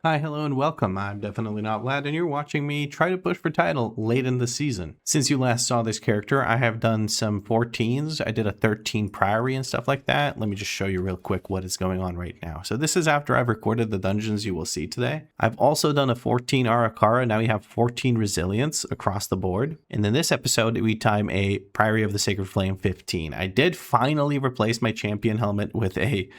Hi, hello, and welcome. I'm definitely not Vlad, and you're watching me try to push for title late in the season. Since you last saw this character, I have done some 14s. I did a 13 Priory and stuff like that. Let me just show you real quick what is going on right now. So this is after I've recorded the dungeons you will see today. I've also done a 14 Arakara. Now we have 14 Resilience across the board. And in this episode, we time a Priory of the Sacred Flame 15. I did finally replace my champion helmet with a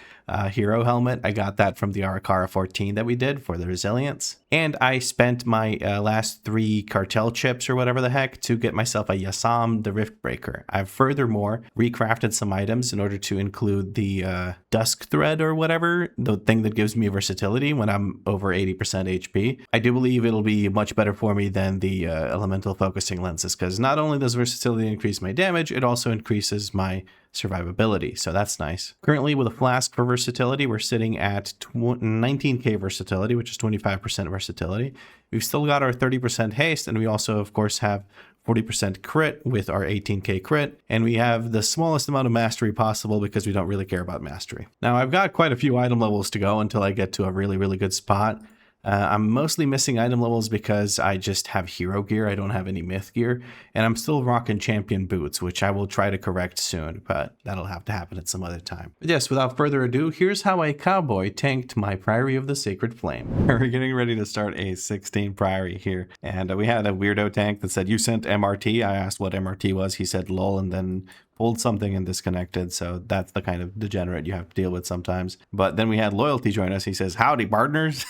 hero helmet. I got that from the Arakara 14 that we did for the Resilience. And I spent my last 3 cartel chips or whatever the heck to get myself a Yasam, the Riftbreaker. I've furthermore recrafted some items in order to include the Dusk Thread or whatever, the thing that gives me versatility when I'm over 80% HP. I do believe it'll be much better for me than the elemental focusing lenses, because not only does versatility increase my damage, it also increases my survivability, so that's nice. Currently with a flask for versatility, we're sitting at 19k versatility, which is 25% versatility. We've still got our 30% haste, and we also of course have 40% crit with our 18k crit, and we have the smallest amount of mastery possible because we don't really care about mastery. Now I've got quite a few item levels to go until I get to a really good spot. I'm mostly missing item levels because I just have hero gear. I don't have any myth gear, and I'm still rocking champion boots, which I will try to correct soon, but that'll have to happen at some other time. But yes, without further ado, here's how a Cowboy tanked my Priory of the Sacred Flame. We're getting ready to start a 16 Priory here, and we had a weirdo tank that said, "You sent MRT." I asked what MRT was. He said lol, and then pulled something and disconnected. So that's the kind of degenerate you have to deal with sometimes. But then we had Loyalty join us. He says, "Howdy, partners."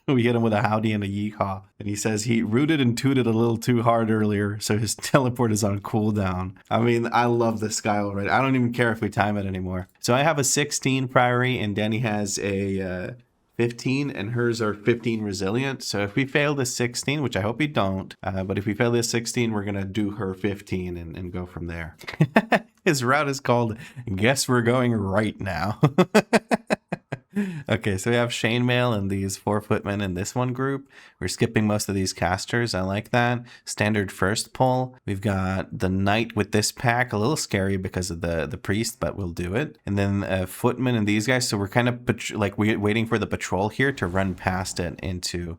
We hit him with a howdy and a yeehaw. And he says he rooted and tooted a little too hard earlier, so his teleport is on cooldown. I mean, I love this guy already. I don't even care if we time it anymore. So I have a 16 Priory, and Danny has a 15, and hers are 15 Resilient. So if we fail the 16, which I hope we don't, but if we fail this 16, we're going to do her 15 and go from there. His route is called Guess We're Going Right Now. Okay, so we have chainmail and these 4 footmen in this one group. We're skipping most of these casters. I like that. Standard first pull. We've got the knight with this pack. A little scary because of the priest, but we'll do it. And then footmen and these guys. So we're kind of we're waiting for the patrol here to run past it into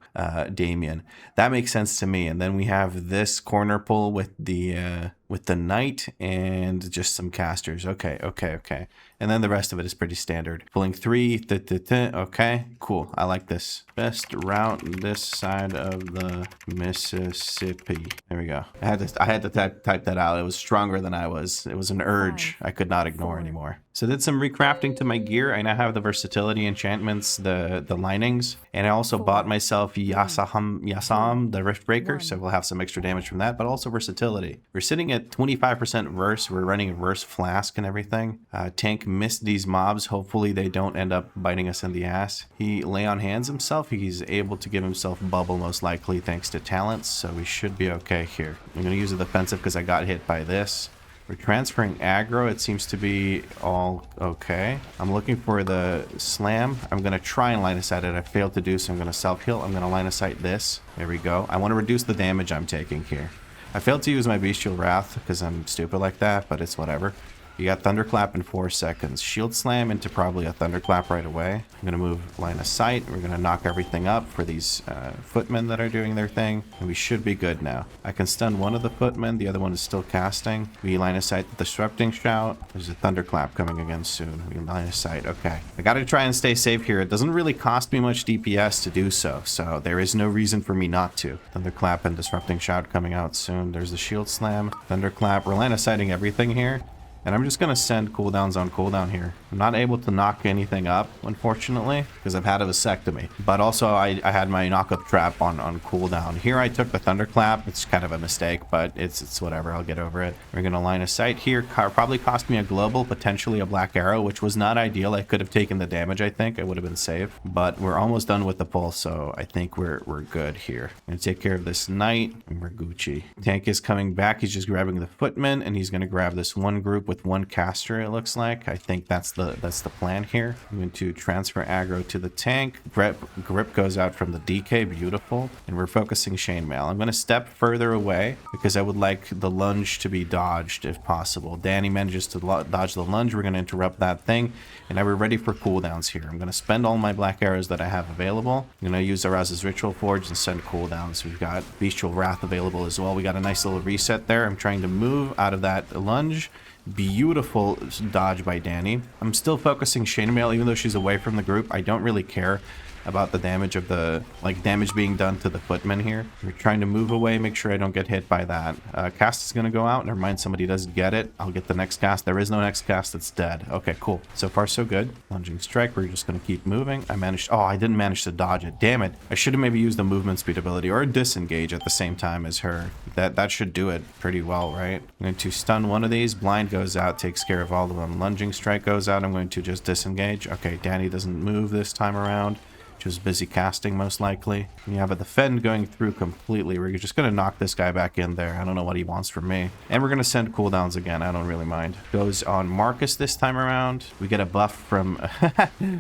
Damien. That makes sense to me. And then we have this corner pull with the knight and just some casters. Okay. And then the rest of it is pretty standard. Pulling 3, okay, cool. I like this. Best route this side of the Mississippi. There we go. I had to type that out. It was stronger than I was. It was an urge I could not ignore anymore. So did some recrafting to my gear. I now have the versatility enchantments, the linings, and I also bought myself Yasam, the Riftbreaker, so we'll have some extra damage from that, but also versatility. We're sitting at 25% verse. We're running a verse flask and everything. Tank missed these mobs. Hopefully they don't end up biting us in the ass. He lay on hands himself. He's able to give himself bubble most likely thanks to talents, so we should be okay here. I'm going to use a defensive because I got hit by this. We're transferring aggro. It seems to be all okay. I'm looking for the slam. I'm going to try and line of sight it. I failed to do so. I'm going to self-heal. I'm going to line of sight this. There we go. I want to reduce the damage I'm taking here. I failed to use my Bestial Wrath because I'm stupid like that, but it's whatever. You got Thunderclap in 4 seconds. Shield Slam into probably a Thunderclap right away. I'm going to move line of sight. We're going to knock everything up for these footmen that are doing their thing. And we should be good now. I can stun one of the footmen. The other one is still casting. We line of sight the Disrupting Shout. There's a Thunderclap coming again soon. We line of sight. Okay. I got to try and stay safe here. It doesn't really cost me much DPS to do so. So there is no reason for me not to. Thunderclap and Disrupting Shout coming out soon. There's the Shield Slam. Thunderclap. We're line of sighting everything here. And I'm just going to send cooldowns on cooldown here. I'm not able to knock anything up, unfortunately, because I've had a vasectomy. But also, I had my knock-up trap on cooldown. Here I took the Thunderclap. It's kind of a mistake, but it's whatever. I'll get over it. We're going to line of sight here. Probably cost me a global, potentially a black arrow, which was not ideal. I could have taken the damage, I think. I would have been safe. But we're almost done with the pull, so I think we're good here. I'm going to take care of this knight, and we're Gucci. Tank is coming back. He's just grabbing the footmen, and he's going to grab this one group with with one caster, it looks like. I think that's the plan here. I'm going to transfer aggro to the tank. Grip goes out from the DK, beautiful. And we're focusing chainmail. I'm going to step further away because I would like the lunge to be dodged if possible. Danny manages to dodge the lunge. We're going to interrupt that thing. And now we're ready for cooldowns here. I'm going to spend all my black arrows that I have available. I'm going to use Araz's Ritual Forge and send cooldowns. We've got Bestial Wrath available as well. We got a nice little reset there. I'm trying to move out of that lunge. Beautiful dodge by Danny. I'm still focusing chainmail even though she's away from the group. I don't really care about the damage of the, damage being done to the footmen here. We're trying to move away, make sure I don't get hit by that. Cast is going to go out. Never mind, somebody does get it. I'll get the next cast. There is no next cast. It's dead. Okay, cool. So far, so good. Lunging strike. We're just going to keep moving. I didn't manage to dodge it. Damn it. I should have maybe used the movement speed ability or disengage at the same time as her. That should do it pretty well, right? I'm going to stun one of these. Blind goes out, takes care of all of them. Lunging strike goes out. I'm going to just disengage. Okay, Danny doesn't move this time around. She was busy casting, most likely. You have a defend going through completely. We're just going to knock this guy back in there. I don't know what he wants from me. And we're going to send cooldowns again. I don't really mind. Goes on Marcus this time around. We get a buff from...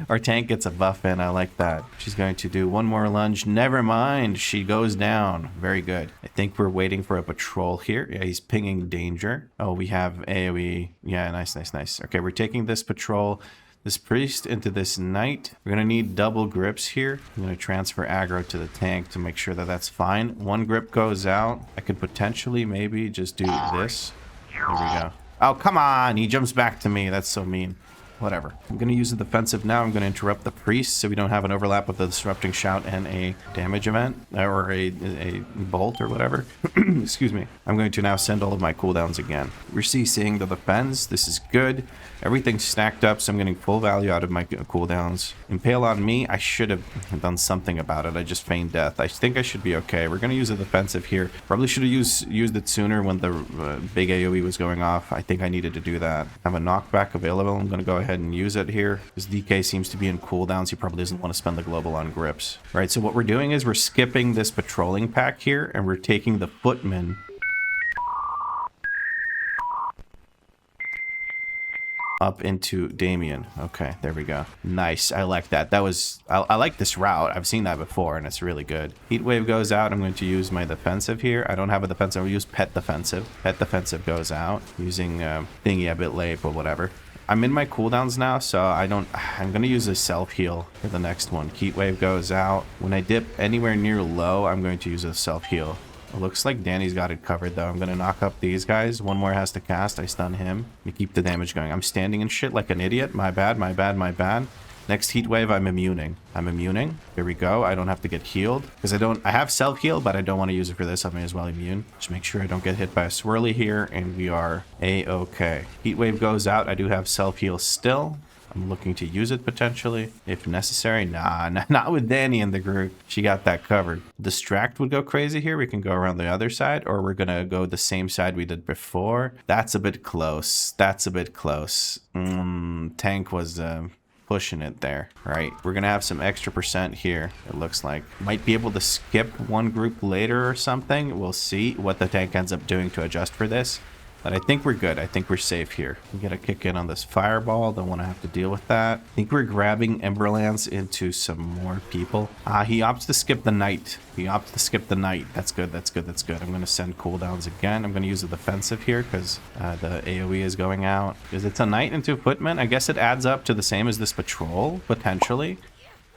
Our tank gets a buff in. I like that. She's going to do one more lunge. Never mind. She goes down. Very good. I think we're waiting for a patrol here. Yeah, he's pinging danger. Oh, we have AoE. Yeah, nice, nice, nice. Okay, we're taking this patrol... this priest into this knight. We're going to need double grips here. I'm going to transfer aggro to the tank to make sure that that's fine. One grip goes out. I could potentially maybe just do this. Here we go. Oh, come on. He jumps back to me. That's so mean. Whatever. I'm going to use the defensive now. I'm going to interrupt the priest so we don't have an overlap with the disrupting shout and a damage event or a bolt or whatever. Excuse me. I'm going to now send all of my cooldowns again. We're CCing the defense. This is good. Everything's stacked up, so I'm getting full value out of my cooldowns. Impale on me. I should have done something about it. I just feigned death. I think I should be okay. We're going to use a defensive here. Probably should have used it sooner when the big AoE was going off. I think I needed to do that. I have a knockback available. I'm going to go ahead and use it here. This DK seems to be in cooldowns. He probably doesn't want to spend the global on grips. All right, so what we're doing is we're skipping this patrolling pack here, and we're taking the footmen up into Damien. Okay, there we go. Nice. I like that. I like this route. I've seen that before, and it's really good. Heat wave goes out. I'm going to use my defensive here. I don't have a defensive. I'll use pet defensive. Pet defensive goes out. Using thingy a bit late, but whatever. I'm in my cooldowns now, so I'm going to use a self-heal for the next one. Heat wave goes out. When I dip anywhere near low, I'm going to use a self-heal. It looks like Danny's got it covered, though. I'm going to knock up these guys. One more has to cast. I stun him. We keep the damage going. I'm standing in shit like an idiot. My bad, my bad, my bad. Next heat wave, I'm immuning. I'm immuning. Here we go. I don't have to get healed because I have self-heal, but I don't want to use it for this. I may as well immune. Just make sure I don't get hit by a swirly here, and we are A-okay. Heat wave goes out. I do have self-heal still. I'm looking to use it potentially if necessary. Nah, not with Danny in the group. She got that covered. Distract would go crazy here. We can go around the other side, or we're going to go the same side we did before. That's a bit close. That's a bit close. Tank was pushing it there. Right. We're going to have some extra percent here, it looks like. Might be able to skip one group later or something. We'll see what the tank ends up doing to adjust for this. But I think we're good. I think we're safe here. We get a kick in on this fireball. Don't want to have to deal with that. I think we're grabbing Emberlands into some more people. He opts to skip the knight. He opts to skip the knight. That's good. That's good. That's good. I'm going to send cooldowns again. I'm going to use the defensive here because the AoE is going out. Because it's a knight and two footmen. I guess it adds up to the same as this patrol, potentially.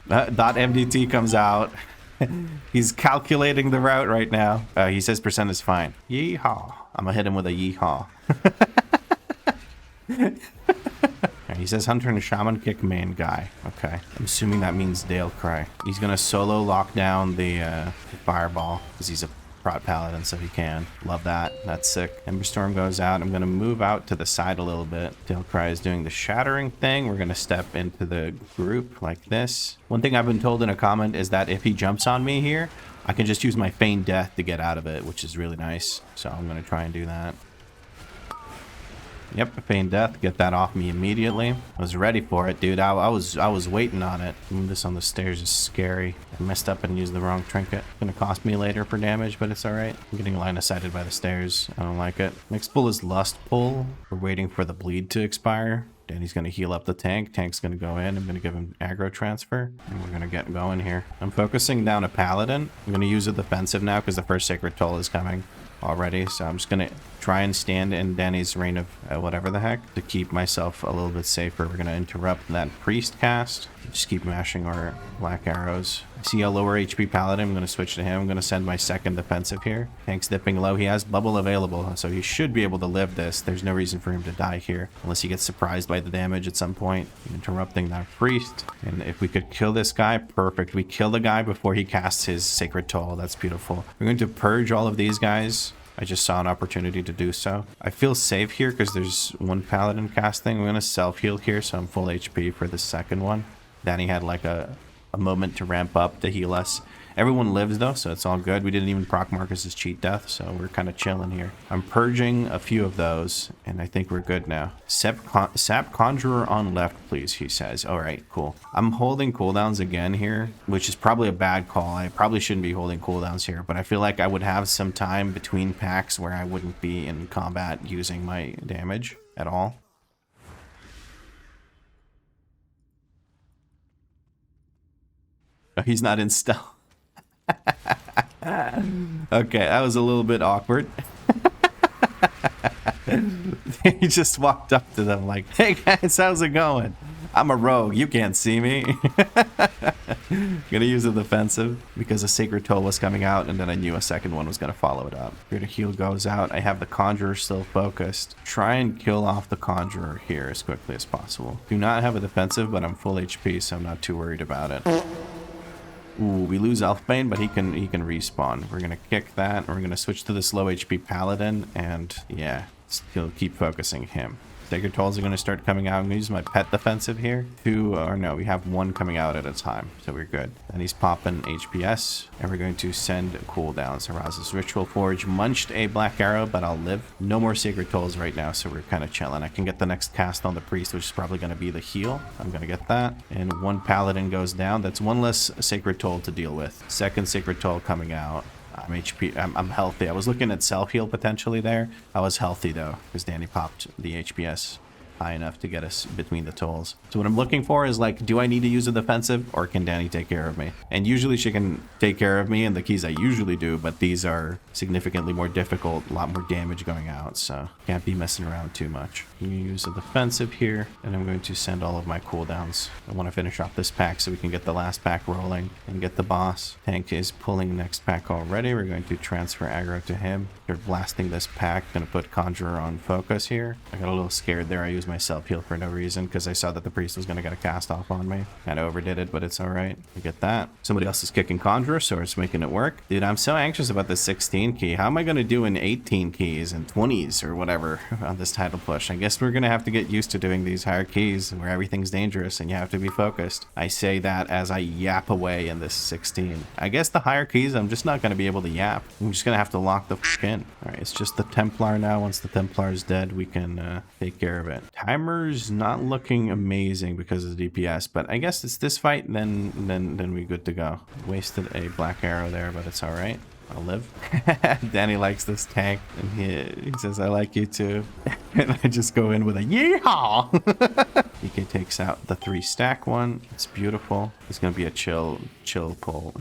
.mdt comes out. He's calculating the route right now. He says percent is fine. Yeehaw. I'm gonna hit him with a yeehaw. He says Hunter and Shaman kick main guy. Okay. I'm assuming that means Dale Cry. He's gonna solo lock down the fireball because he's a prot paladin, so he can. Love that. That's sick. Emberstorm goes out. I'm gonna move out to the side a little bit. Dale Cry is doing the shattering thing. We're gonna step into the group like this. One thing I've been told in a comment is that if he jumps on me here, I can just use my feigned death to get out of it, which is really nice. So I'm gonna try and do that. Yep, feign death. Get that off me immediately. I was ready for it, dude. I was waiting on it. This on the stairs is scary. I messed up and used the wrong trinket. It's gonna cost me later for damage, but it's alright. I'm getting line of sighted by the stairs. I don't like it. Next pull is Lust Pull. We're waiting for the bleed to expire. Danny's going to heal up the tank. Tank's going to go in. I'm going to give him aggro transfer. And we're going to get going here. I'm focusing down a paladin. I'm going to use a defensive now because the first sacred toll is coming already. So I'm just going to try and stand in Danny's reign of whatever the heck to keep myself a little bit safer. We're going to interrupt that priest cast. Just keep mashing our black arrows. I see a lower HP paladin. I'm going to switch to him. I'm going to send my second defensive here. Tank's dipping low. He has bubble available, so he should be able to live this. There's no reason for him to die here unless he gets surprised by the damage at some point. Interrupting that priest. And if we could kill this guy, perfect. We kill the guy before he casts his sacred toll. That's beautiful. We're going to purge all of these guys. I just saw an opportunity to do so. I feel safe here because there's one paladin casting. I'm going to self-heal here, so I'm full HP for the second one. Danny had like a moment to ramp up to heal us. Everyone lives though, so it's all good. We didn't even proc Marcus's cheat death, so we're kind of chilling here. I'm purging a few of those, and I think we're good now. Sap Conjurer on left, please, he says. All right, cool. I'm holding cooldowns again here, which is probably a bad call. I probably shouldn't be holding cooldowns here, but I feel like I would have some time between packs where I wouldn't be in combat using my damage at all. Oh, he's not in stealth. Okay, that was a little bit awkward. He just walked up to them like, hey guys, how's it going? I'm a rogue, you can't see me. Gonna use a defensive because a sacred toll was coming out and then I knew a second one was gonna follow it up. Here the heal goes out. I have the conjurer still focused. Try and kill off the conjurer here as quickly as possible. Do not have a defensive, but I'm full HP, so I'm not too worried about it. Ooh, we lose Elfbane, but he can respawn. We're gonna kick that, and we're gonna switch to this low HP Paladin, and yeah, still keep focusing him. Sacred Tolls are gonna start coming out. I'm gonna use my pet defensive here. We have one coming out at a time, so we're good. And he's popping HPS, and we're going to send cooldowns. Arouses Ritual Forge munched a black arrow, but I'll live. No more Sacred Tolls right now, so we're kind of chilling. I can get the next cast on the priest, which is probably gonna be the heal. I'm gonna get that, and one paladin goes down. That's one less Sacred Toll to deal with. Second Sacred Toll coming out. I'm healthy. I was looking at self-heal potentially there. I was healthy though, because Danny popped the HPS high enough to get us between the tolls. So what I'm looking for is like, do I need to use a defensive or can Danny take care of me? And usually she can take care of me and the keys I usually do, but these are significantly more difficult, a lot more damage going out, so can't be messing around too much. I'm going to use a defensive here, and I'm going to send all of my cooldowns. I want to finish off this pack so we can get the last pack rolling and get the boss. Tank is pulling next pack already. We're going to transfer aggro to him. They're blasting this pack. Going to put Conjurer on focus here. I got a little scared there. I used my self-heal for no reason because I saw that the priest was going to get a cast off on me. Kind of overdid it, but it's all right. We get that. Somebody else is kicking Conjurer, so it's making it work. Dude, I'm so anxious about the 16 key. How am I going to do in 18 keys and 20s or whatever on this title push? I guess we're going to have to get used to doing these higher keys where everything's dangerous and you have to be focused. I say that as I yap away in this 16. I guess the higher keys, I'm just not going to be able to yap. I'm just going to have to lock the f in. All right, it's just the Templar now. Once the Templar is dead, we can take care of it. Timer's not looking amazing because of the DPS, but I guess it's this fight, then we're good to go. Wasted a black arrow there, but it's all right. I'll live. Danny likes this tank, and he says, I like you too. And I just go in with a yeehaw! DK takes out the 3-stack one. It's beautiful. It's going to be a chill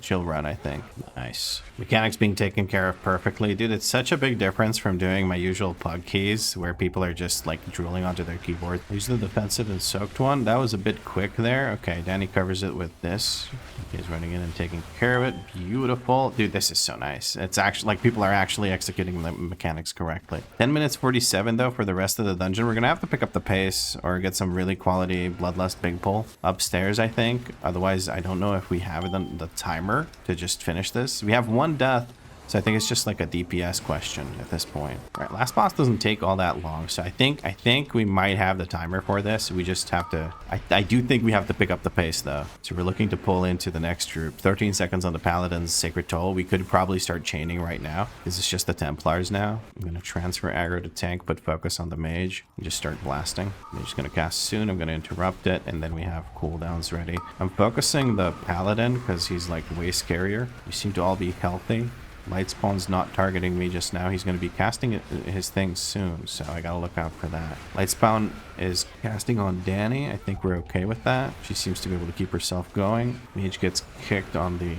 run, I think. Nice. Mechanics being taken care of perfectly. Dude, it's such a big difference from doing my usual pug keys, where people are just like drooling onto their keyboard. Use the defensive and soaked one. That was a bit quick there. Okay, Danny covers it with this. He's running in and taking care of it. Beautiful. Dude, this is so nice. It's actually like people are actually executing the mechanics correctly. 10 minutes 47 though for the rest of the dungeon. We're gonna have to pick up the pace or get some really quality Bloodlust big pull upstairs, I think. Otherwise, I don't know if we have the timer to just finish this. We have one death So I think it's just like a DPS question at this point. All right, last boss doesn't take all that long. So I think we might have the timer for this. We just have to, I do think we have to pick up the pace though. So we're looking to pull into the next group. 13 seconds on the Paladin's Sacred Toll. We could probably start chaining right now. This is just the Templars now. I'm going to transfer aggro to tank, but focus on the mage and just start blasting. I'm just going to cast soon. I'm going to interrupt it, and then we have cooldowns ready. I'm focusing the Paladin because he's like way scarier. We seem to all be healthy. Lightspawn's not targeting me just now. He's going to be casting his thing soon, so I gotta look out for that. Lightspawn is casting on Danny. I think we're okay with that. She seems to be able to keep herself going. Mage gets kicked on the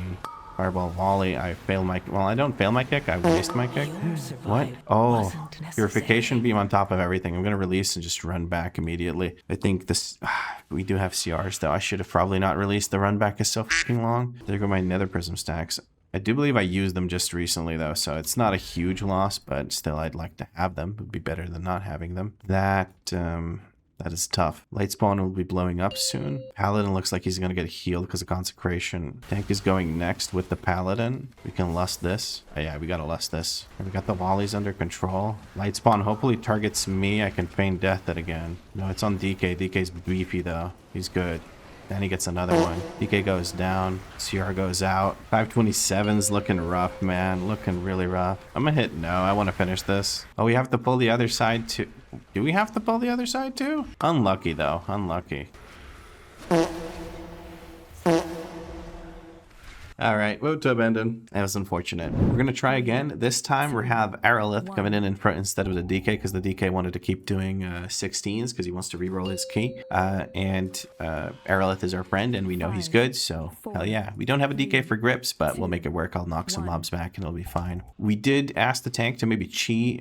fireball volley. I fail my... Well, I don't fail my kick. I waste my kick. What? Oh, purification beam on top of everything. I'm going to release and just run back immediately. I think this... we do have CRs, though. I should have probably not released. The run back is so fucking long. There go my nether prism stacks. I do believe I used them just recently, though, so it's not a huge loss, but still, I'd like to have them. It would be better than not having them. That is tough. Lightspawn will be blowing up soon. Paladin looks like he's going to get healed because of consecration. Tank is going next with the Paladin. We can lust this. Oh, yeah, we got to lust this. And we got the volleys under control. Lightspawn hopefully targets me. I can feign death it again. No, it's on DK. DK's beefy, though. He's good. Then he gets another one. DK goes down. CR goes out. 527's looking rough, man. Looking really rough. I'm gonna hit no. I want to finish this. Oh, we have to pull the other side too. Do we have to pull the other side too? Unlucky, though. Unlucky. All right, road to abandon. That was unfortunate. We're going to try again. This time we have Aerolith coming in front instead of the DK because the DK wanted to keep doing 16s because he wants to reroll his key. Aerolith is our friend and we know he's good, so hell yeah. We don't have a DK for grips, but we'll make it work. I'll knock some mobs back and it'll be fine. We did ask the tank to maybe chain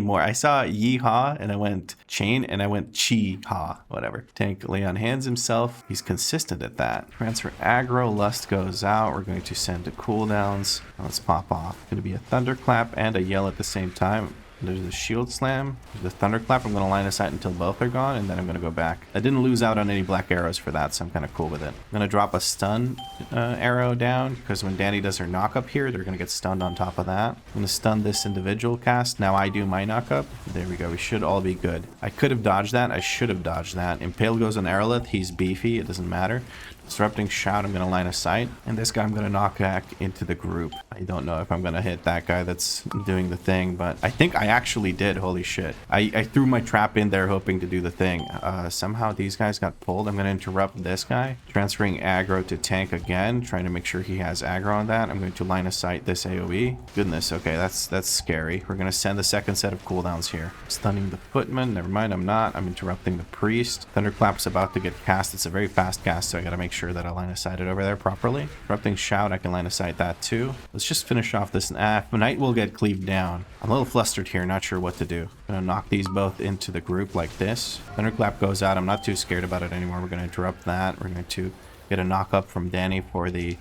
more. I saw yeehaw and I went chain and I went chi-ha, whatever. Tank lay on hands himself. He's consistent at that. Transfer aggro, lust goes out. We're going to send to cooldowns. Let's pop off. Going to be a thunderclap and a yell at the same time. There's a shield slam. There's the thunderclap. I'm going to line of sight until both are gone, and then I'm going to go back. I didn't lose out on any black arrows for that, so I'm kind of cool with it. I'm going to drop a stun arrow down, because when Danny does her knock up here, they're going to get stunned on top of that. I'm going to stun this individual cast. Now I do my knock up. There we go. We should all be good. I could have dodged that. I should have dodged that. Impale goes on Aerolith. He's beefy. It doesn't matter. Disrupting Shout, I'm going to line of sight. And this guy I'm going to knock back into the group. I don't know if I'm going to hit that guy that's doing the thing, but I think I actually did. Holy shit. I threw my trap in there hoping to do the thing. Somehow these guys got pulled. I'm going to interrupt this guy. Transferring aggro to tank again. Trying to make sure he has aggro on that. I'm going to line of sight this AoE. Goodness, okay, that's scary. We're going to send the second set of cooldowns here. Stunning the footman. Never mind, I'm not. I'm interrupting the priest. Thunderclap's about to get cast. It's a very fast cast, so I got to make sure that I line of sight it over there properly. Interrupting Shout, I can line of sight that too. Let's just finish off this. Knight will get cleaved down. I'm a little flustered here, not sure what to do. I'm gonna knock these both into the group like this. Thunderclap goes out. I'm not too scared about it anymore. We're gonna interrupt that. We're going to get a knock up from Danny for the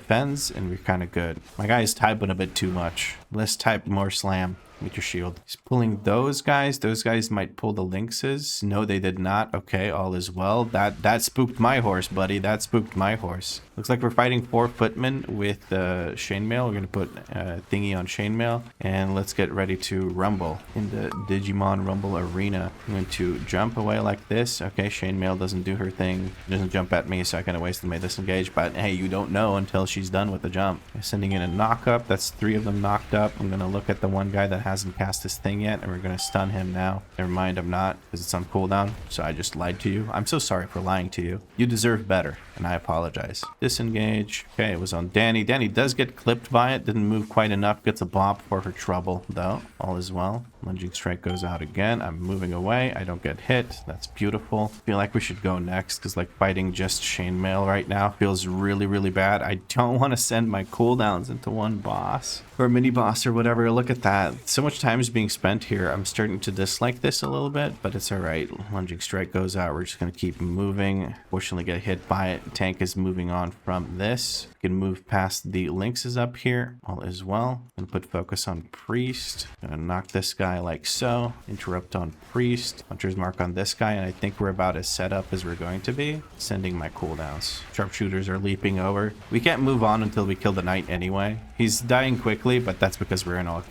fens, and we're kind of good. My guy is typing a bit too much. Let's type more slam. With your shield. He's pulling those guys. Those guys might pull the lynxes. No, they did not. Okay, all is well. That spooked my horse, buddy. That spooked my horse. Looks like we're fighting 4 footmen with chainmail. We're going to put thingy on chainmail. And let's get ready to rumble in the Digimon Rumble Arena. I'm going to jump away like this. Okay, chainmail doesn't do her thing. She doesn't jump at me, so I kind of wasted my disengage. But hey, you don't know until she's done with the jump. Sending in a knock up. That's 3 of them knocked up. I'm going to look at the one guy that hasn't cast his thing yet, and we're going to stun him now. Never mind, I'm not, because it's on cooldown. So I just lied to you. I'm so sorry for lying to you. You deserve better, and I apologize. Disengage. Okay, it was on Danny. Danny does get clipped by it. Didn't move quite enough. Gets a bop for her trouble, though. All is well. Lunging strike goes out again. I'm moving away. I don't get hit. That's beautiful. Feel like we should go next, because like fighting just chainmail right now feels really, really bad. I don't want to send my cooldowns into one boss. For a mini boss boss or whatever. Look at that. So much time is being spent here. I'm starting to dislike this a little bit, but it's all right. Lunging strike goes out. We're just going to keep moving. Fortunately, get hit by it. Tank is moving on from this. We can move past the lynxes up here. All is well. Gonna put focus on priest. Gonna knock this guy like so. Interrupt on priest. Hunter's mark on this guy, and I think we're about as set up as we're going to be. Sending my cooldowns. Sharpshooters are leaping over. We can't move on until we kill the knight anyway. He's dying quickly, but that's because we're in our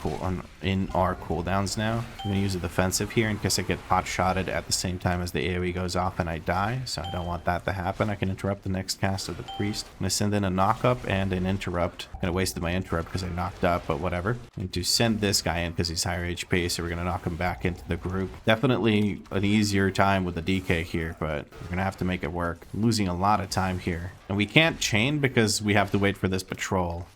cooldowns now. I'm gonna use a defensive here in case I get pot shotted at the same time as the AoE goes off and I die, so I don't want that to happen. I can interrupt the next cast of the priest. I'm gonna send in a knock up and an interrupt. Gonna wasted my interrupt because I knocked up, but whatever. I need to send this guy in because he's higher HP, so we're gonna knock him back into the group. Definitely an easier time with the DK here, but we're gonna have to make it work. I'm losing a lot of time here. And we can't chain because we have to wait for this patrol.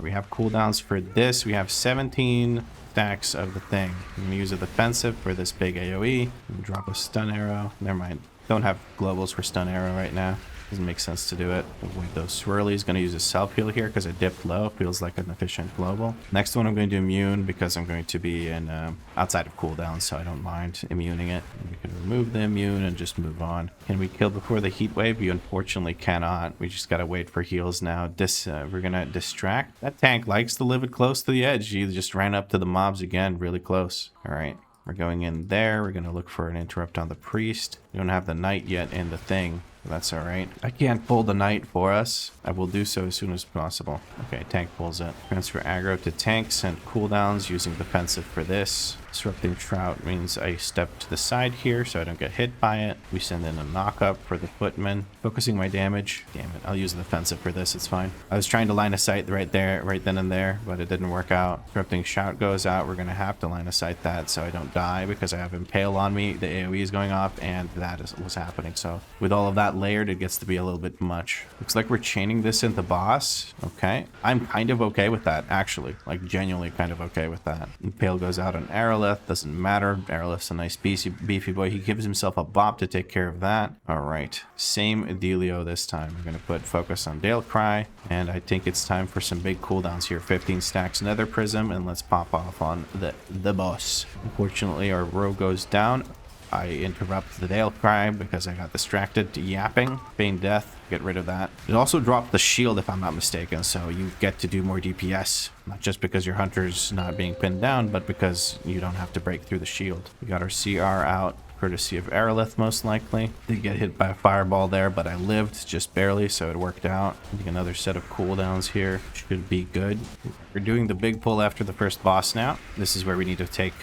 We have cooldowns for this. We have 17 stacks of the thing. I'm going to use a defensive for this big AoE. Drop a stun arrow. Never mind. Don't have globals for stun arrow right now. Doesn't make sense to do it. Avoid those swirlies. Going to use a self heal here because I dipped low. Feels like an efficient global. Next one I'm going to do immune because I'm going to be in outside of cooldown, so I don't mind immuning it. We can remove the immune and just move on. Can we kill before the heat wave? You unfortunately cannot. We just got to wait for heals now. We're going to distract. That tank likes to live it close to the edge. He just ran up to the mobs again, really close. All right. We're going in there. We're going to look for an interrupt on the priest. We don't have the knight yet in the thing. That's all right. I can't pull the knight for us. I will do so as soon as possible. Okay, tank pulls it. Transfer aggro to tank. Send cooldowns using defensive for this. Disrupting Shroud means I step to the side here so I don't get hit by it. We send in a knock-up for the footman. Focusing my damage. Damn it. I'll use the defensive for this. It's fine. I was trying to line of sight right there, right then and there, but it didn't work out. Disrupting Shout goes out. We're going to have to line of sight that so I don't die because I have Impale on me. The AoE is going off and that is what's happening. So with all of that layered, it gets to be a little bit much. Looks like we're chaining this into boss. Okay. I'm kind of okay with that, actually. Like, genuinely kind of okay with that. Impale goes out on Arrowleth. Doesn't matter. Arrowleth's a nice beefy boy. He gives himself a bop to take care of that. All right. Same dealio this time. We're going to put focus on Dalecry. And I think it's time for some big cooldowns here. 15 stacks Nether Prism. And let's pop off on the boss. Unfortunately, our row goes down. I interrupt the Dalecry because I got distracted to yapping. Feign death. Get rid of that. It also dropped the shield if I'm not mistaken, so you get to do more DPS. Not just because your hunter's not being pinned down, but because you don't have to break through the shield. We got our CR out, courtesy of Arrowleth most likely. Did get hit by a fireball there, but I lived just barely, so it worked out. I think another set of cooldowns here should be good. We're doing the big pull after the first boss now. This is where we need to take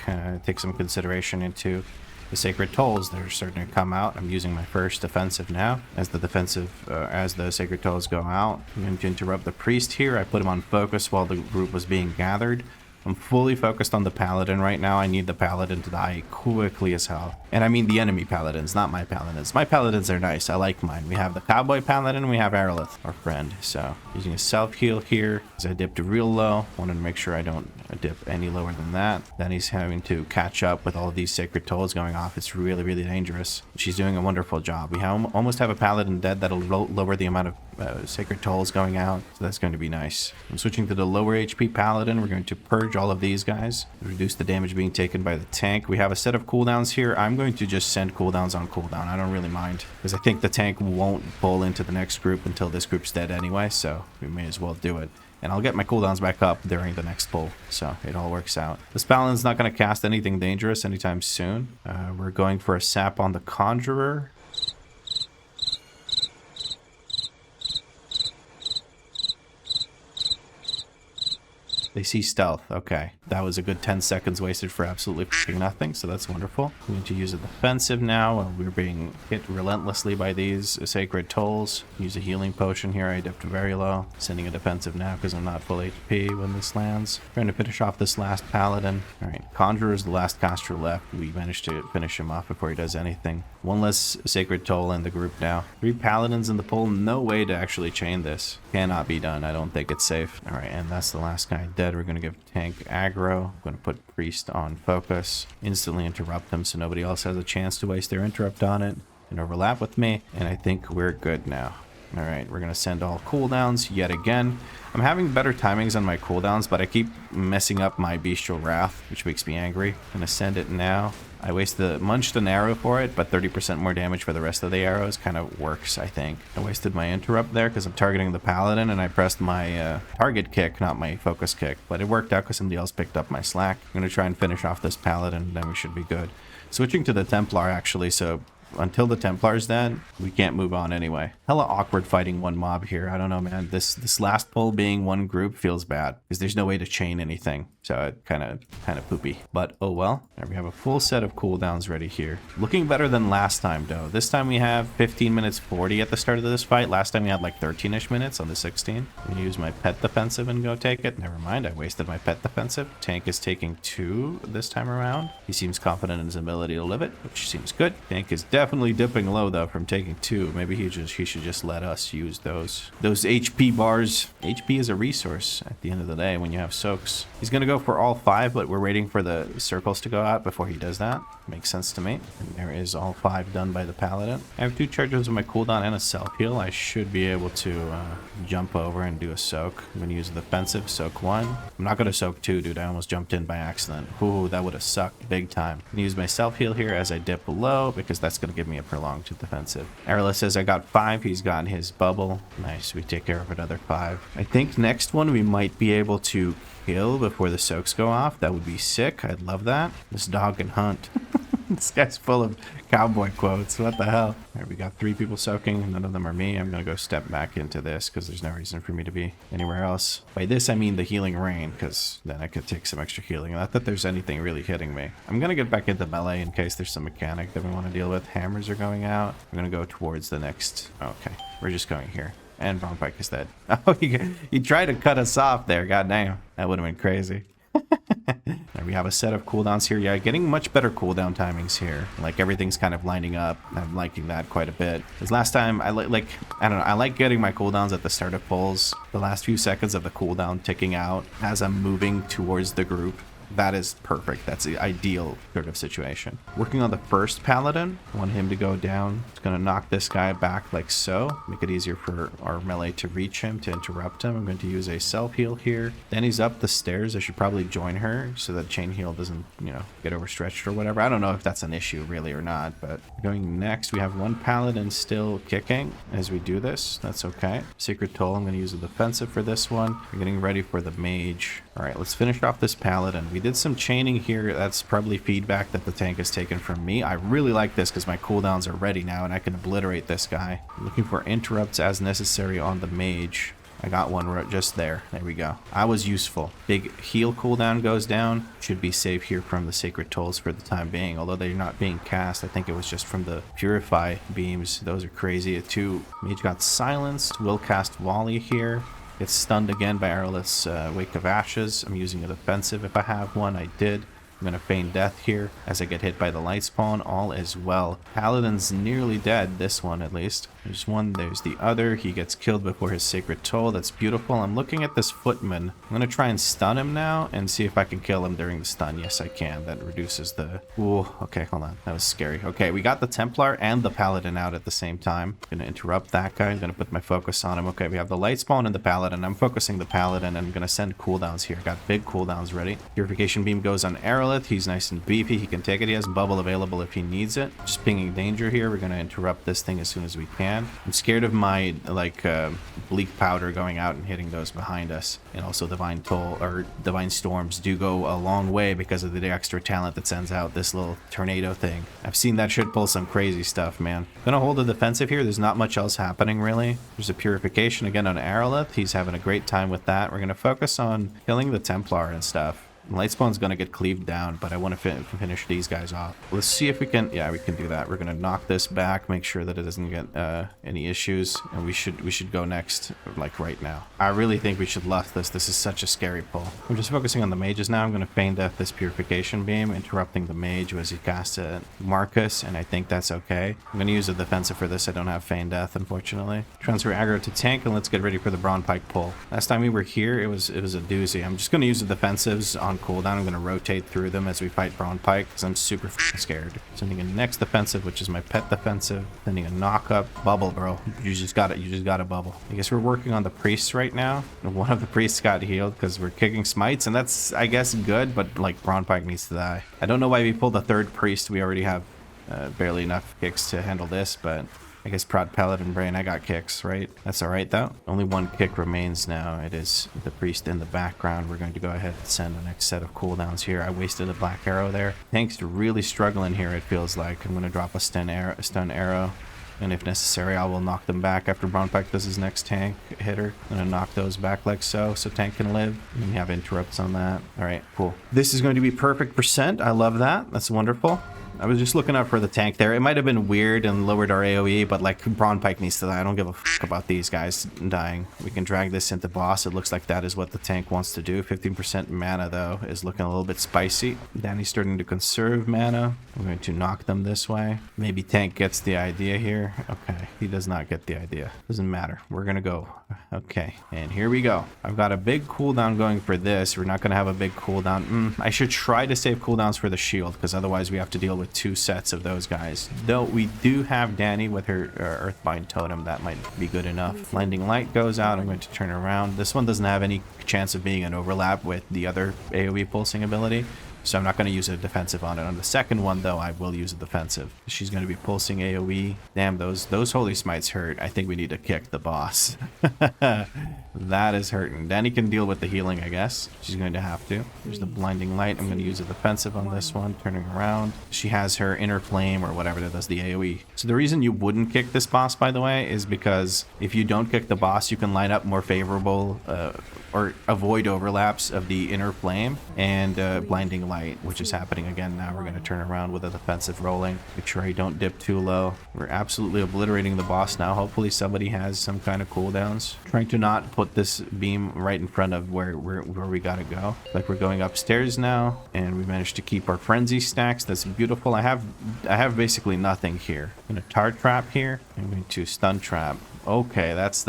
some consideration into the sacred tolls. They're starting to come out. I'm using my first defensive now. As the sacred tolls go out, I'm going to interrupt the priest here. I put him on focus while the group was being gathered. I'm fully focused on the paladin right now. I need the paladin to die quickly as hell. And I mean the enemy paladins, not my paladins. My paladins are nice. I like mine. We have the cowboy paladin and we have Arrowleth, our friend. So using a self heal here because I dipped real low. Wanted to make sure I don't dip any lower than that. Then he's having to catch up with all of these sacred tolls going off. It's really, really dangerous. She's doing a wonderful job. We almost have a paladin dead. That'll lower the amount of sacred tolls going out. So that's going to be nice. I'm switching to the lower HP paladin. We're going to purge all of these guys. Reduce the damage being taken by the tank. We have a set of cooldowns here. I'm going to just send cooldowns on cooldown. I don't really mind because I think the tank won't pull into the next group until this group's dead anyway. So we may as well do it. And I'll get my cooldowns back up during the next pull. So it all works out. This paladin's not going to cast anything dangerous anytime soon. We're going for a sap on the conjurer. They see stealth. Okay. That was a good 10 seconds wasted for absolutely nothing, so that's wonderful. We need to use a defensive now. We're being hit relentlessly by these sacred tolls. Use a healing potion here. I dipped very low. Sending a defensive now because I'm not full HP when this lands. Trying to finish off this last paladin. Alright, Conjurer is the last caster left. We managed to finish him off before he does anything. One less sacred toll in the group now. 3 paladins in the pool. No way to actually chain this. Cannot be done. I don't think it's safe. Alright, and that's the last guy dead. We're going to give tank aggro. I'm going to put priest on focus. Instantly interrupt them so nobody else has a chance to waste their interrupt on it and overlap with me. And I think we're good now. All right, we're going to send all cooldowns yet again. I'm having better timings on my cooldowns, but I keep messing up my Bestial Wrath, which makes me angry. I'm going to send it now. I munched an arrow for it, but 30% more damage for the rest of the arrows kind of works, I think. I wasted my interrupt there because I'm targeting the paladin, and I pressed my target kick, not my focus kick. But it worked out because somebody else picked up my slack. I'm going to try and finish off this paladin, and then we should be good. Switching to the Templar, actually, so until the Templar's dead, we can't move on anyway. Hella awkward fighting one mob here. I don't know, man. This last pull being one group feels bad because there's no way to chain anything. So it kind of poopy. But oh well. There we have a full set of cooldowns ready here. Looking better than last time though. This time we have 15 minutes 40 at the start of this fight. Last time we had like 13ish minutes on the 16. I'm gonna use my pet defensive and go take it. Never mind, I wasted my pet defensive. Tank is taking 2 this time around. He seems confident in his ability to live it, which seems good. Tank is definitely dipping low though from taking 2. Maybe he should just let us use those HP bars. HP is a resource at the end of the day when you have soaks. He's gonna go for all 5, but we're waiting for the circles to go out before he does that. Makes sense to me. And there is all 5 done by the paladin. I have 2 charges of my cooldown and a self heal. I should be able to jump over and do a soak. I'm gonna use the defensive, soak 1. I'm not gonna soak 2, dude. I almost jumped in by accident. Ooh, that would have sucked big time. I'm gonna use my self heal here as I dip below because that's gonna give me a prolonged defensive. Arla says I got 5. He's got his bubble. Nice. We take care of another 5. I think next one we might be able to kill before the soaks go off. That would be sick. I'd love that. This dog can hunt. This guy's full of cowboy quotes. What the hell? All right, we got 3 people soaking. None of them are me. I'm gonna go step back into this because there's no reason for me to be anywhere else. By this I mean the healing rain, because then I could take some extra healing. Not that there's anything really hitting me. I'm gonna get back into melee in case there's some mechanic that we want to deal with. Hammers are going out. I'm gonna go towards the next. Okay, we're just going here. And Brown Pike is dead. Oh, he tried to cut us off there. God damn. That would have been crazy. There we have a set of cooldowns here. Yeah, getting much better cooldown timings here. Like everything's kind of lining up. I'm liking that quite a bit. Because last time I don't know, I like getting my cooldowns at the start of pulls. The last few seconds of the cooldown ticking out as I'm moving towards the group. That is perfect. That's the ideal sort of situation. Working on the first paladin. I want him to go down. It's going to knock this guy back like so. Make it easier for our melee to reach him, to interrupt him. I'm going to use a self heal here. Then he's up the stairs. I should probably join her so that chain heal doesn't, you know, get overstretched or whatever. I don't know if that's an issue really or not, but going next, we have 1 paladin still kicking as we do this. That's okay. Sacred Toll. I'm going to use a defensive for this one. We're getting ready for the mage. All right, let's finish off this paladin. We did some chaining here. That's probably feedback that the tank has taken from me. I really like this because my cooldowns are ready now and I can obliterate this guy. I'm looking for interrupts as necessary on the mage. I got one just there. There we go. I was useful. Big heal cooldown goes down. Should be safe here from the Sacred Tolls for the time being. Although they're not being cast. I think it was just from the Purify beams. Those are crazy. A 2. Mage got silenced. Will cast volley here. Gets stunned again by Arliss Wake of Ashes. I'm using a defensive if I have one. I did. I'm going to feign death here as I get hit by the light spawn. All is well. Paladin's nearly dead, this one at least. There's one, there's the other. He gets killed before his Sacred Toll. That's beautiful. I'm looking at this footman. I'm going to try and stun him now and see if I can kill him during the stun. Yes, I can. That reduces the... Ooh, okay, hold on. That was scary. Okay, we got the Templar and the Paladin out at the same time. I'm going to interrupt that guy. I'm going to put my focus on him. Okay, we have the light spawn and the Paladin. I'm focusing the Paladin and I'm going to send cooldowns here. Got big cooldowns ready. Purification Beam goes on Aralith. He's nice and beefy. He can take it. He has bubble available if he needs it. Just pinging danger here. We're going to interrupt this thing as soon as we can. I'm scared of my bleak powder going out and hitting those behind us. And also Divine Toll or Divine Storms do go a long way because of the extra talent that sends out this little tornado thing. I've seen that shit pull some crazy stuff, man. Gonna hold the defensive here. There's not much else happening really. There's a purification again on Aralith. He's having a great time with that. We're gonna focus on killing the Templar and stuff. Lightspawn's gonna get cleaved down, but I want to finish these guys off. Let's see if we can... Yeah, we can do that. We're gonna knock this back, make sure that it doesn't get any issues, and we should go next, like right now. I really think we should luff this. This is such a scary pull. I'm just focusing on the mages now. I'm gonna feign death this Purification Beam, interrupting the mage as he casts a Marcus, and I think that's okay. I'm gonna use a defensive for this. I don't have feign death, unfortunately. Transfer aggro to tank, and let's get ready for the Brawn Pike pull. Last time we were here, it was a doozy. I'm just gonna use the defensives on on cooldown. I'm going to rotate through them as we fight Brawn Pike because I'm super scared. Sending a next defensive, which is my pet defensive. Sending a knock up. Bubble, bro. You just got it. You just got to bubble. I guess we're working on the priests right now. One of the priests got healed because we're kicking smites, and that's, I guess, good, but like Brawn Pike needs to die. I don't know why we pulled the third priest. We already have barely enough kicks to handle this, but I guess Prod, Paladin, Brain, I got kicks, right? That's all right, though. Only one kick remains now. It is the priest in the background. We're going to go ahead and send the next set of cooldowns here. I wasted a black arrow there. Tank's really struggling here, it feels like. I'm going to drop a stun arrow. And if necessary, I will knock them back after Brawn Pike does his next tank hitter. I'm going to knock those back like so Tank can live. And we have interrupts on that. All right, cool. This is going to be perfect percent. I love that. That's wonderful. I was just looking out for the tank there. It might have been weird and lowered our AoE, but like Brawn Pike needs to die. I don't give a fuck about these guys dying. We can drag this into boss. It looks like that is what the tank wants to do. 15% mana though is looking a little bit spicy. Danny's starting to conserve mana. I'm going to knock them this way. Maybe tank gets the idea here. Okay, he does not get the idea. Doesn't matter. We're gonna go. Okay, and here we go. I've got a big cooldown going for this. We're not gonna have a big cooldown. I should try to save cooldowns for the shield because otherwise we have to deal with 2 sets of those guys. Though we do have Danny with her Earthbind Totem. That might be good enough. Blinding Light goes out. I'm going to turn around. This one doesn't have any chance of being an overlap with the other AoE pulsing ability, so I'm not going to use a defensive on it. On the second one, though, I will use a defensive. She's going to be pulsing AoE. Damn, those Holy Smites hurt. I think we need to kick the boss. That is hurting. Danny can deal with the healing, I guess. She's going to have to. There's the Blinding Light. I'm going to use a defensive on this one. Turning around. She has her Inner Flame or whatever that does the AoE. So the reason you wouldn't kick this boss, by the way, is because if you don't kick the boss, you can line up more favorable or avoid overlaps of the Inner Flame and Blinding Light, which is happening again now. We're going to turn around with a defensive rolling. Make sure I don't dip too low. We're absolutely obliterating the boss now. Hopefully somebody has some kind of cooldowns. Trying to not put this beam right in front of where we got to go. Like we're going upstairs now, and we managed to keep our frenzy stacks. That's beautiful. I have basically nothing here. I'm going to tar trap here. I'm going to stun trap. Okay, that's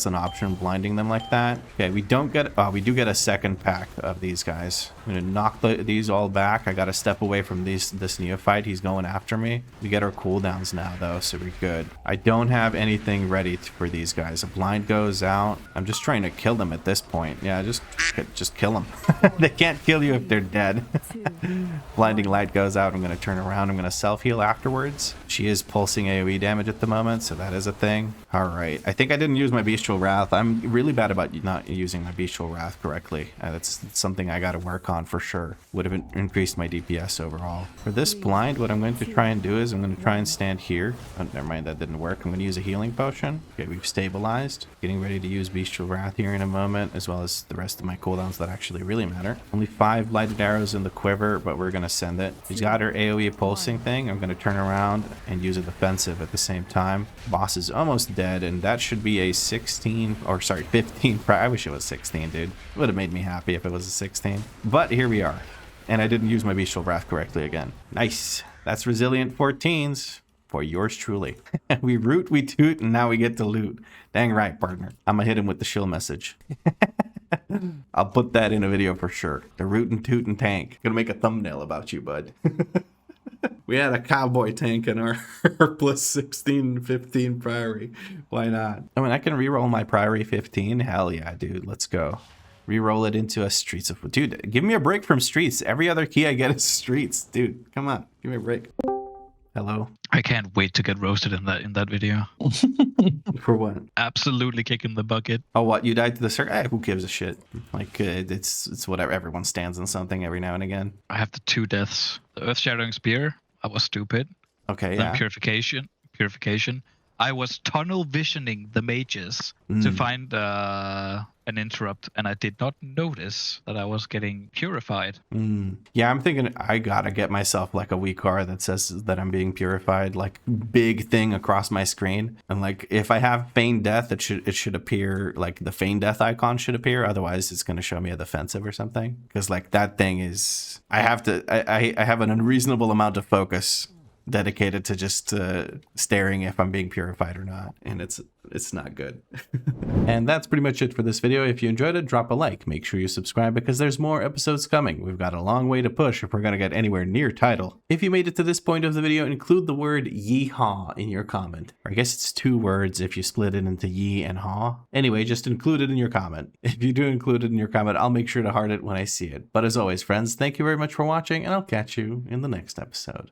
an option, blinding them like that. Okay, we do get a second pack of these guys. I'm gonna knock these all back. I gotta step away from this neophyte. He's going after me. We get our cooldowns now though, so we're good. I don't have anything ready for these guys. A blind goes out. I'm just trying to kill them at this point. Yeah, just kill them. They can't kill you if they're dead. Blinding Light goes out. I'm gonna turn around. I'm gonna self-heal afterwards. She is pulsing AoE damage at the moment, so that is a thing. All right. I think I didn't use my Bestial Wrath. I'm really bad about not using my Bestial Wrath correctly. That's something I got to work on for sure. Would have increased my DPS overall. For this blind, what I'm going to try and do is I'm going to try and stand here. Oh, never mind, that didn't work. I'm going to use a healing potion. Okay, we've stabilized. Getting ready to use Bestial Wrath here in a moment, as well as the rest of my cooldowns that actually really matter. Only 5 lighted arrows in the quiver, but we're going to send it. She's got her AoE pulsing thing. I'm going to turn around and use a defensive at the same time. Boss is almost dead, and that should be a 16, or sorry, 15. I wish it was 16, dude. It would have made me happy if it was a 16. But here we are. And I didn't use my Bestial Wrath correctly again. Nice. That's resilient 14s for yours truly. We root, we toot, and now we get to loot. Dang right, partner. I'm gonna hit him with the shill message. I'll put that in a video for sure. The root and toot and tank. Gonna make a thumbnail about you, bud. We had a Cowboy tank in our plus 16, 15 Priory. Why not? I mean, I can reroll my Priory 15. Hell yeah, dude. Let's go. Reroll it into a Streets of... Dude, give me a break from Streets. Every other key I get is Streets. Dude, come on. Give me a break. Hello? I can't wait to get roasted in that video. For what? Absolutely kicking the bucket. Oh, what? You died to the circle? Who gives a shit? Like, it's whatever. Everyone stands on something every now and again. I have the 2 deaths. The Earth-Shattering Spear. I was stupid. Okay, then yeah. Purification. I was tunnel visioning the mages to find an interrupt, and I did not notice that I was getting purified. Yeah, I'm thinking I gotta get myself like a WeakAuras that says that I'm being purified, like big thing across my screen. And like if I have Feigned Death, it should appear, like the Feigned Death icon should appear. Otherwise, it's gonna show me a defensive or something. Because like that thing is, I have an unreasonable amount of focus dedicated to just staring if I'm being purified or not, and it's not good. And that's pretty much it for this video. If you enjoyed it, drop a like. Make sure you subscribe because there's more episodes coming. We've got a long way to push if we're gonna get anywhere near title. If you made it to this point of the video, include the word yeehaw in your comment. Or I guess it's 2 words if you split it into yee and haw. Anyway, just include it in your comment. If you do include it in your comment, I'll make sure to heart it when I see it. But as always, friends, thank you very much for watching, and I'll catch you in the next episode.